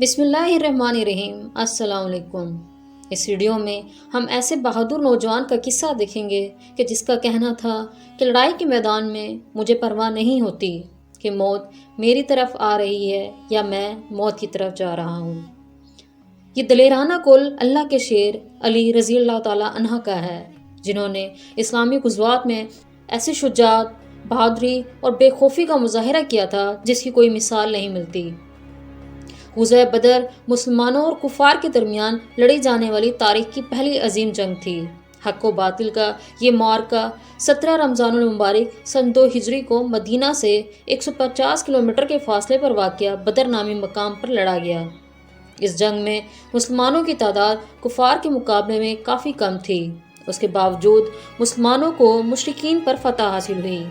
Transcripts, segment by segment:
بسم اللہ الرحمن الرحیم۔ السلام علیکم۔ اس ویڈیو میں ہم ایسے بہادر نوجوان کا قصہ دیکھیں گے کہ جس کا کہنا تھا کہ لڑائی کے میدان میں مجھے پرواہ نہیں ہوتی کہ موت میری طرف آ رہی ہے یا میں موت کی طرف جا رہا ہوں۔ یہ دلیرانہ قول اللہ کے شیر علی رضی اللہ تعالیٰ عنہ کا ہے، جنہوں نے اسلامی غزوات میں ایسی شجاعت، بہادری اور بے خوفی کا مظاہرہ کیا تھا جس کی کوئی مثال نہیں ملتی۔ غزوہ بدر مسلمانوں اور کفار کے درمیان لڑی جانے والی تاریخ کی پہلی عظیم جنگ تھی۔ حق و باطل کا یہ معرکہ 17 رمضان المبارک سن 2 ہجری کو مدینہ سے 150 کلومیٹر کے فاصلے پر واقع بدر نامی مقام پر لڑا گیا۔ اس جنگ میں مسلمانوں کی تعداد کفار کے مقابلے میں کافی کم تھی۔ اس کے باوجود مسلمانوں کو مشرکین پر فتح حاصل ہوئی۔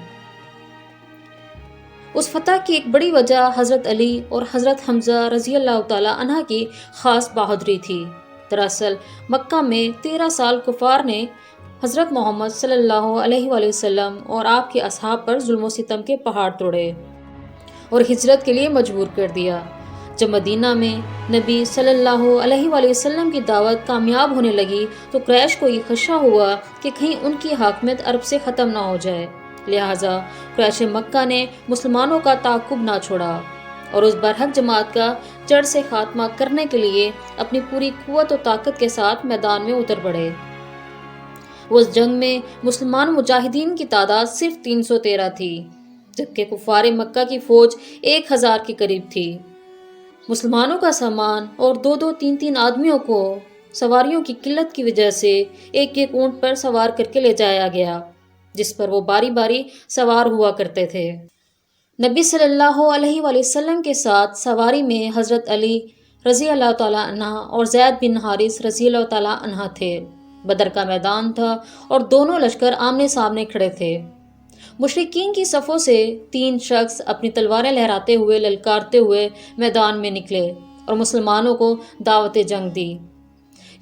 اس فتح کی ایک بڑی وجہ حضرت علی اور حضرت حمزہ رضی اللہ تعالیٰ عنہ کی خاص بہادری تھی۔ دراصل مکہ میں 13 سال کفار نے حضرت محمد صلی اللہ علیہ وآلہ وسلم اور آپ کے اصحاب پر ظلم و ستم کے پہاڑ توڑے اور ہجرت کے لیے مجبور کر دیا۔ جب مدینہ میں نبی صلی اللہ علیہ وآلہ وسلم کی دعوت کامیاب ہونے لگی تو قریش کو یہ خدشہ ہوا کہ کہیں ان کی حاکمیت عرب سے ختم نہ ہو جائے، لہٰذا قریش مکہ نے مسلمانوں کا تعاقب نہ چھوڑا اور اس برحق جماعت کا جڑ سے خاتمہ کرنے کے لیے اپنی پوری قوت و طاقت کے ساتھ میدان میں اتر پڑے۔ اس جنگ میں مسلمان مجاہدین کی تعداد صرف 313 تھی، جبکہ کفار مکہ کی فوج 1000 کے قریب تھی۔ مسلمانوں کا سامان اور 2-3 آدمیوں کو سواریوں کی قلت کی وجہ سے ایک اونٹ پر سوار کر کے لے جایا گیا، جس پر وہ باری باری سوار ہوا کرتے تھے۔ نبی صلی اللہ علیہ وآلہ وسلم کے ساتھ سواری میں حضرت علی رضی اللہ تعالیٰ عنہ اور زید بن حارث رضی اللہ تعالیٰ عنہ تھے۔ بدر کا میدان تھا اور دونوں لشکر آمنے سامنے کھڑے تھے۔ مشرکین کی صفوں سے 3 شخص اپنی تلواریں لہراتے ہوئے للکارتے ہوئے میدان میں نکلے اور مسلمانوں کو دعوت جنگ دی۔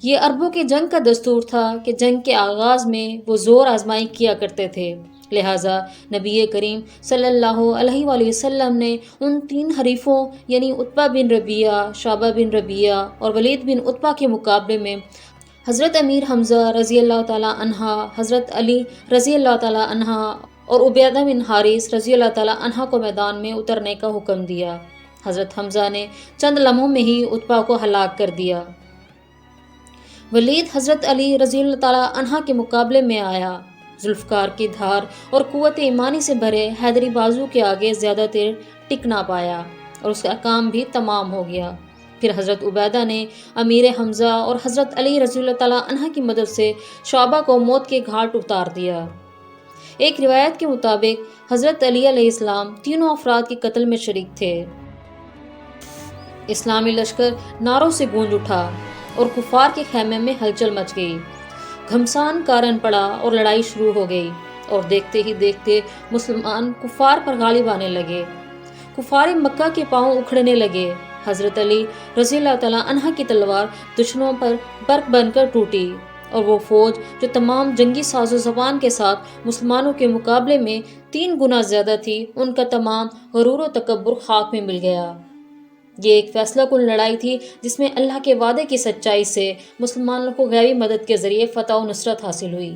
یہ عربوں کی جنگ کا دستور تھا کہ جنگ کے آغاز میں وہ زور آزمائی کیا کرتے تھے، لہٰذا نبی کریم صلی اللہ علیہ وآلہ وسلم نے ان 3 حریفوں یعنی عتبہ بن ربیعہ، شعبہ بن ربیعہ اور ولید بن عتبہ کے مقابلے میں حضرت امیر حمزہ رضی اللہ تعالیٰ عنہ، حضرت علی رضی اللہ تعالیٰ عنہ اور عبیدہ بن حارث رضی اللہ تعالیٰ عنہ کو میدان میں اترنے کا حکم دیا۔ حضرت حمزہ نے چند لمحوں میں ہی عتبہ کو ہلاک کر دیا۔ ولید حضرت علی رضی اللہ تعالیٰ عنہ کے مقابلے میں آیا۔ ذوالفقار کی دھار اور قوت ایمانی سے بھرے حیدری بازو کے آگے زیادہ دیر ٹک نہ پایا اور اس کا کام بھی تمام ہو گیا۔ پھر حضرت عبیدہ نے امیر حمزہ اور حضرت علی رضی اللہ تعالیٰ عنہ کی مدد سے شعبہ کو موت کے گھاٹ اتار دیا۔ ایک روایت کے مطابق حضرت علی علیہ السلام تینوں افراد کے قتل میں شریک تھے۔ اسلامی لشکر نعروں سے گونج اٹھا اور کفار کے خیمے میں ہلچل مچ گئی۔ گھمسان کارن پڑا اور لڑائی شروع ہو گئی اور دیکھتے ہی دیکھتے مسلمان کفار پر غالب آنے لگے۔ کفار مکہ کے پاؤں اکھڑنے لگے۔ حضرت علی رضی اللہ تعالیٰ عنہ کی تلوار دشمنوں پر برق بن کر ٹوٹی اور وہ فوج جو تمام جنگی ساز و سامان کے ساتھ مسلمانوں کے مقابلے میں 3 گنا زیادہ تھی، ان کا تمام غرور و تکبر خاک میں مل گیا۔ یہ ایک فیصلہ کن لڑائی تھی جس میں اللہ کے وعدے کی سچائی سے مسلمانوں کو غیبی مدد کے ذریعے فتح و نصرت حاصل ہوئی۔